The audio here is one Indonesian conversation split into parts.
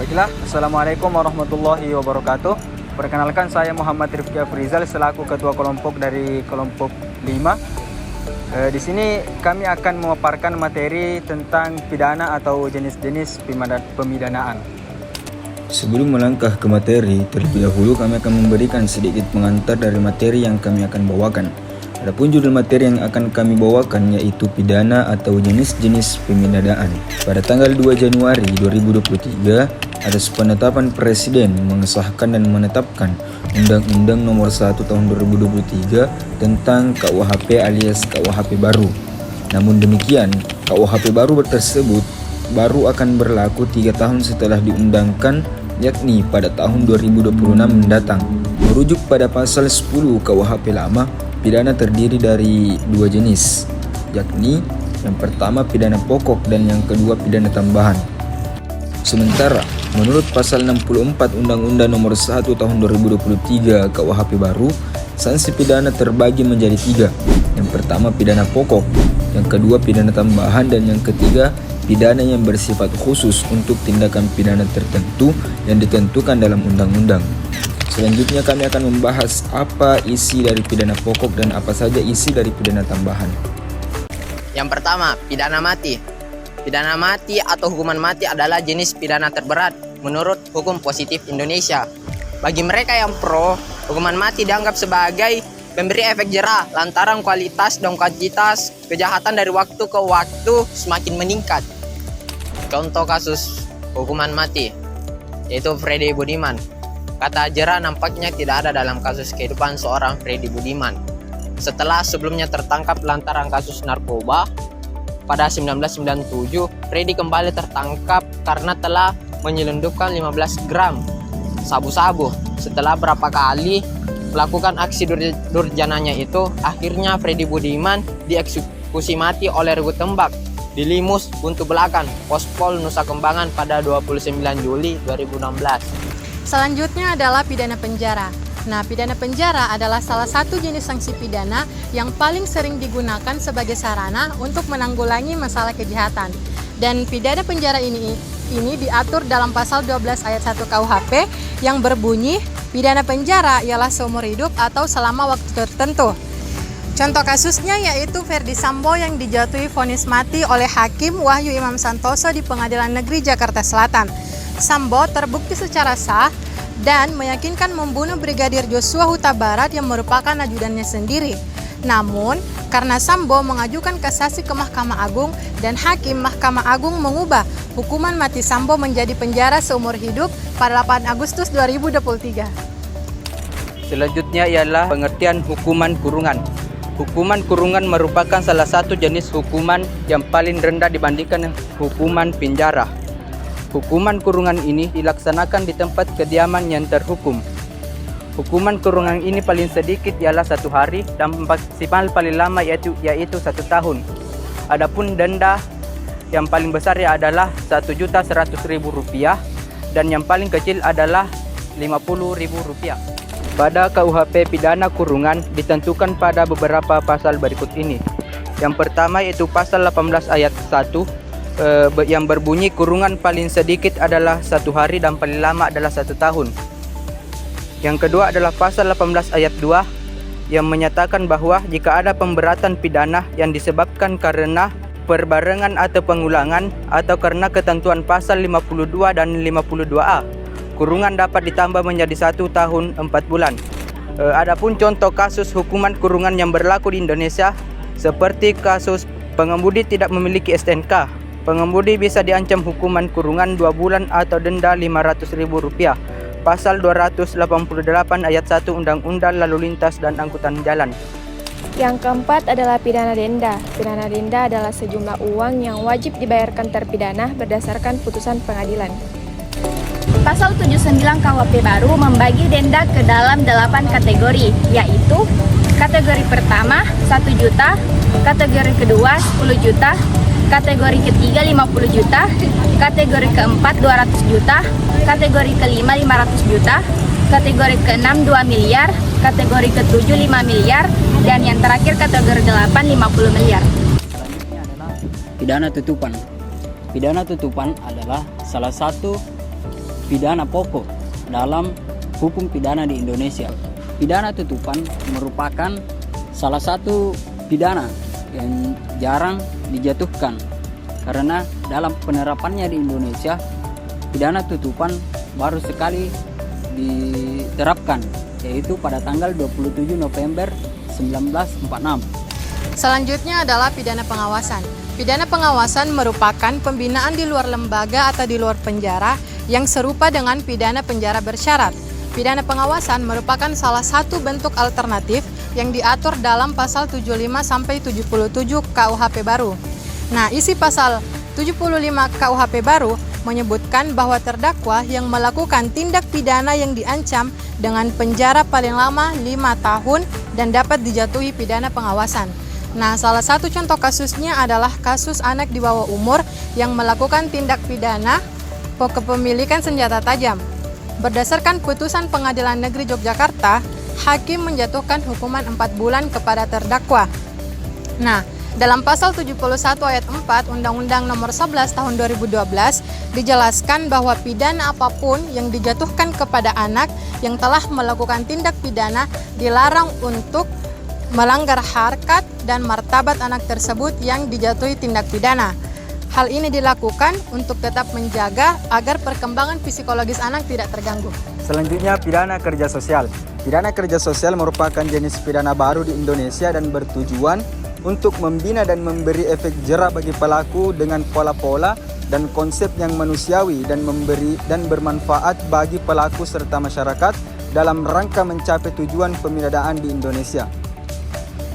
Baiklah, Assalamualaikum warahmatullahi wabarakatuh. Perkenalkan, saya Muhammad Rifki Afrizal selaku Ketua Kelompok dari Kelompok 5. Di sini kami akan memaparkan materi tentang pidana atau jenis-jenis pemidanaan. Sebelum melangkah ke materi, terlebih dahulu kami akan memberikan sedikit pengantar dari materi yang kami akan bawakan. Adapun judul materi yang akan kami bawakan yaitu pidana atau jenis-jenis pemidanaan. Pada tanggal 2 Januari 2023, atas penetapan Presiden mengesahkan dan menetapkan Undang-Undang Nomor 1 Tahun 2023 tentang KUHP alias KUHP baru. Namun demikian, KUHP baru tersebut baru akan berlaku 3 tahun setelah diundangkan, yakni pada tahun 2026 mendatang. Merujuk pada pasal 10 KUHP lama, pidana terdiri dari 2 jenis, yakni yang pertama pidana pokok dan yang kedua pidana tambahan. Sementara menurut pasal 64 Undang-Undang Nomor 1 Tahun 2023 KUHP baru, sanksi pidana terbagi menjadi 3. Yang pertama pidana pokok, yang kedua pidana tambahan, dan yang ketiga pidana yang bersifat khusus untuk tindakan pidana tertentu yang ditentukan dalam undang-undang. Selanjutnya kami akan membahas apa isi dari pidana pokok dan apa saja isi dari pidana tambahan. Yang pertama, pidana mati. Pidana mati atau hukuman mati adalah jenis pidana terberat menurut hukum positif Indonesia. Bagi mereka yang pro, hukuman mati dianggap sebagai pemberi efek jera lantaran kualitas dan kuantitas kejahatan dari waktu ke waktu semakin meningkat. Contoh kasus hukuman mati yaitu Freddy Budiman. Kata jera nampaknya tidak ada dalam kasus kehidupan seorang Freddy Budiman. Setelah sebelumnya tertangkap lantaran kasus narkoba, pada 1997 Freddy kembali tertangkap karena telah menyelundupkan 15 gram sabu-sabu. Setelah berapa kali melakukan aksi durjananya itu, akhirnya Freddy Budiman dieksekusi mati oleh regu tembak di Limus, Buntu Belakan, Pospol Nusa Kembangan pada 29 Juli 2016. Selanjutnya adalah pidana penjara. Nah, pidana penjara adalah salah satu jenis sanksi pidana yang paling sering digunakan sebagai sarana untuk menanggulangi masalah kejahatan. Dan pidana penjara ini diatur dalam pasal 12 ayat 1 KUHP yang berbunyi, pidana penjara ialah seumur hidup atau selama waktu tertentu. Contoh kasusnya yaitu Ferdy Sambo yang dijatuhi vonis mati oleh Hakim Wahyu Imam Santoso di Pengadilan Negeri Jakarta Selatan. Sambo terbukti secara sah dan meyakinkan membunuh Brigadir Joshua Huta Barat yang merupakan ajudannya sendiri. Namun, karena Sambo mengajukan kasasi ke Mahkamah Agung dan Hakim Mahkamah Agung mengubah hukuman mati Sambo menjadi penjara seumur hidup pada 8 Agustus 2023. Selanjutnya ialah pengertian hukuman kurungan. Hukuman kurungan merupakan salah satu jenis hukuman yang paling rendah dibandingkan hukuman penjara. Hukuman kurungan ini dilaksanakan di tempat kediaman yang terhukum. Hukuman kurungan ini paling sedikit ialah 1 hari dan maksimal paling lama yaitu 1 tahun. Adapun denda yang paling besar adalah Rp1.100.000 dan yang paling kecil adalah Rp50.000. Pada KUHP pidana kurungan ditentukan pada beberapa pasal berikut ini. Yang pertama yaitu pasal 18 ayat 1 yang berbunyi kurungan paling sedikit adalah 1 hari dan paling lama adalah 1 tahun. Yang kedua adalah pasal 18 ayat 2 yang menyatakan bahwa jika ada pemberatan pidana yang disebabkan karena perbarengan atau pengulangan atau karena ketentuan pasal 52 dan 52A, kurungan dapat ditambah menjadi 1 tahun 4 bulan. Adapun contoh kasus hukuman kurungan yang berlaku di Indonesia seperti kasus pengemudi tidak memiliki STNK. Pengemudi bisa diancam hukuman kurungan 2 bulan atau denda Rp500.000. Pasal 288 ayat 1 Undang-Undang Lalu Lintas dan Angkutan Jalan. Yang keempat adalah pidana denda. Pidana denda adalah sejumlah uang yang wajib dibayarkan terpidana berdasarkan putusan pengadilan. Pasal 79 KUHP baru membagi denda ke dalam 8 kategori, yaitu kategori pertama 1 juta, kategori kedua 10 juta, kategori ketiga 50 juta, kategori keempat 200 juta, kategori kelima 500 juta, kategori keenam 2 miliar, kategori ketujuh 5 miliar, dan yang terakhir kategori 8 50 miliar. Selanjutnya adalah pidana tutupan. Pidana tutupan adalah salah satu pidana pokok dalam hukum pidana di Indonesia. Pidana tutupan merupakan salah satu pidana yang jarang dijatuhkan karena dalam penerapannya di Indonesia pidana tutupan baru sekali diterapkan, yaitu pada tanggal 27 November 1946. Selanjutnya adalah pidana pengawasan. Pidana pengawasan merupakan pembinaan di luar lembaga atau di luar penjara yang serupa dengan pidana penjara bersyarat. Pidana pengawasan merupakan salah satu bentuk alternatif yang diatur dalam pasal 75 sampai 77 KUHP baru. Nah, isi pasal 75 KUHP baru menyebutkan bahwa terdakwa yang melakukan tindak pidana yang diancam dengan penjara paling lama 5 tahun dan dapat dijatuhi pidana pengawasan. Nah, salah satu contoh kasusnya adalah kasus anak di bawah umur yang melakukan tindak pidana kepemilikan senjata tajam. Berdasarkan putusan Pengadilan Negeri Yogyakarta, hakim menjatuhkan hukuman 4 bulan kepada terdakwa. Nah, dalam pasal 71 ayat 4 Undang-Undang Nomor 11 Tahun 2012 dijelaskan bahwa pidana apapun yang dijatuhkan kepada anak yang telah melakukan tindak pidana dilarang untuk melanggar harkat dan martabat anak tersebut yang dijatuhi tindak pidana. Hal ini dilakukan untuk tetap menjaga agar perkembangan psikologis anak tidak terganggu. Selanjutnya, pidana kerja sosial. Pidana kerja sosial merupakan jenis pidana baru di Indonesia dan bertujuan untuk membina dan memberi efek jera bagi pelaku dengan pola-pola dan konsep yang manusiawi dan bermanfaat bagi pelaku serta masyarakat dalam rangka mencapai tujuan pemidanaan di Indonesia.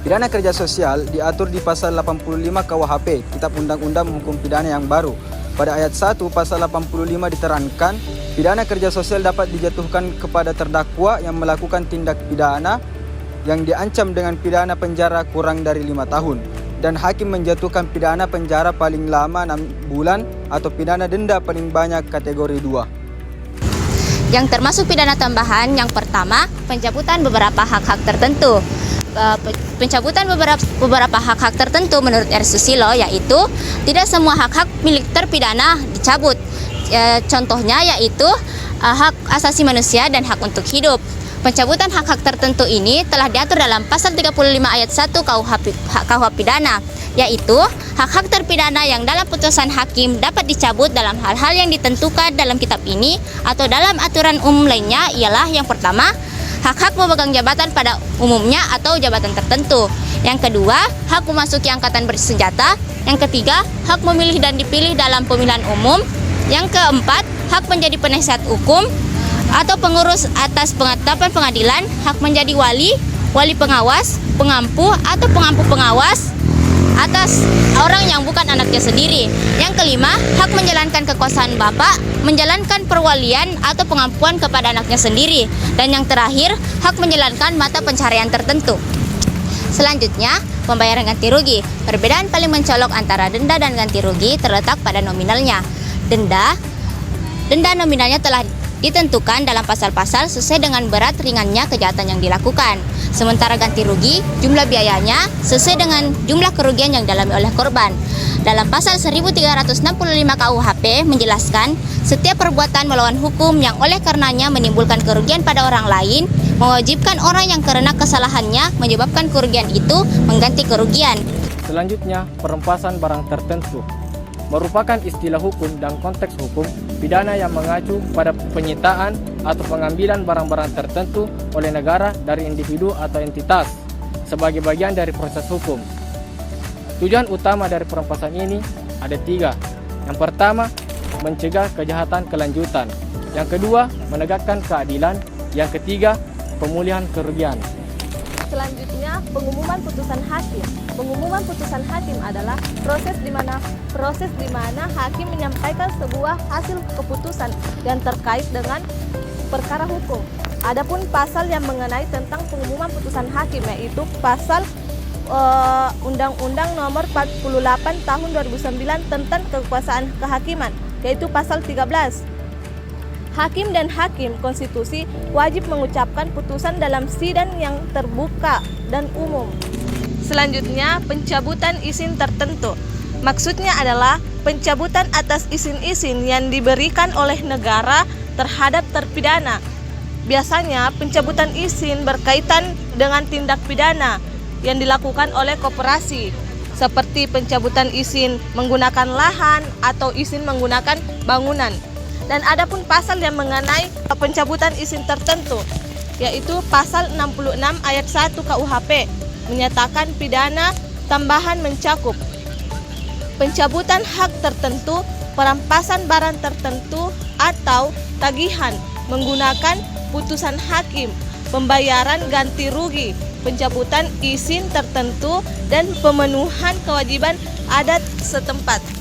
Pidana kerja sosial diatur di pasal 85 KUHP, Kitab Undang-Undang Hukum Pidana yang baru. Pada ayat 1 pasal 85 diterangkan, pidana kerja sosial dapat dijatuhkan kepada terdakwa yang melakukan tindak pidana yang diancam dengan pidana penjara kurang dari 5 tahun dan hakim menjatuhkan pidana penjara paling lama 6 bulan atau pidana denda paling banyak kategori 2. Yang termasuk pidana tambahan yang pertama, pencabutan beberapa hak-hak tertentu. Pencabutan beberapa hak-hak tertentu menurut R. Susilo yaitu tidak semua hak-hak milik terpidana dicabut. Contohnya yaitu hak asasi manusia dan hak untuk hidup. Pencabutan hak-hak tertentu ini telah diatur dalam pasal 35 ayat 1 KUH pidana, yaitu hak-hak terpidana yang dalam putusan hakim dapat dicabut dalam hal-hal yang ditentukan dalam kitab ini atau dalam aturan umum lainnya ialah yang pertama, hak-hak memegang jabatan pada umumnya atau jabatan tertentu. Yang kedua, hak memasuki angkatan bersenjata. Yang ketiga, hak memilih dan dipilih dalam pemilihan umum. Yang keempat, hak menjadi penasihat hukum atau pengurus atas penetapan pengadilan, hak menjadi wali pengawas, pengampu atau pengampu pengawas atas orang yang bukan anaknya sendiri. Yang kelima, hak menjalankan kekuasaan bapak, menjalankan perwalian atau pengampuan kepada anaknya sendiri. Dan yang terakhir, hak menjalankan mata pencaharian tertentu. Selanjutnya, pembayaran ganti rugi. Perbedaan paling mencolok antara denda dan ganti rugi terletak pada nominalnya. Denda nominalnya telah ditentukan dalam pasal-pasal sesuai dengan berat ringannya kejahatan yang dilakukan. Sementara ganti rugi, jumlah biayanya sesuai dengan jumlah kerugian yang dialami oleh korban. Dalam pasal 1365 KUHP menjelaskan, setiap perbuatan melawan hukum yang oleh karenanya menimbulkan kerugian pada orang lain, mewajibkan orang yang karena kesalahannya menyebabkan kerugian itu mengganti kerugian. Selanjutnya, perampasan barang tertentu merupakan istilah hukum dan konteks hukum pidana yang mengacu pada penyitaan atau pengambilan barang-barang tertentu oleh negara dari individu atau entitas sebagai bagian dari proses hukum. Tujuan utama dari perampasan ini ada 3. Yang pertama, mencegah kejahatan kelanjutan. Yang kedua, menegakkan keadilan. Yang ketiga, pemulihan kerugian. Selanjutnya, pengumuman putusan hakim. Pengumuman putusan hakim adalah proses di mana hakim menyampaikan sebuah hasil keputusan yang terkait dengan perkara hukum. Adapun pasal yang mengenai tentang pengumuman putusan hakim yaitu pasal Undang-Undang Nomor 48 Tahun 2009 tentang kekuasaan kehakiman, yaitu pasal 13. Hakim dan hakim konstitusi wajib mengucapkan putusan dalam sidang yang terbuka dan umum. Selanjutnya, pencabutan izin tertentu. Maksudnya adalah pencabutan atas izin-izin yang diberikan oleh negara terhadap terpidana. Biasanya pencabutan izin berkaitan dengan tindak pidana yang dilakukan oleh koperasi, seperti pencabutan izin menggunakan lahan atau izin menggunakan bangunan. Dan ada pun pasal yang mengenai pencabutan izin tertentu, yaitu pasal 66 ayat 1 KUHP menyatakan pidana tambahan mencakup pencabutan hak tertentu, perampasan barang tertentu, atau tagihan menggunakan putusan hakim, pembayaran ganti rugi, pencabutan izin tertentu, dan pemenuhan kewajiban adat setempat.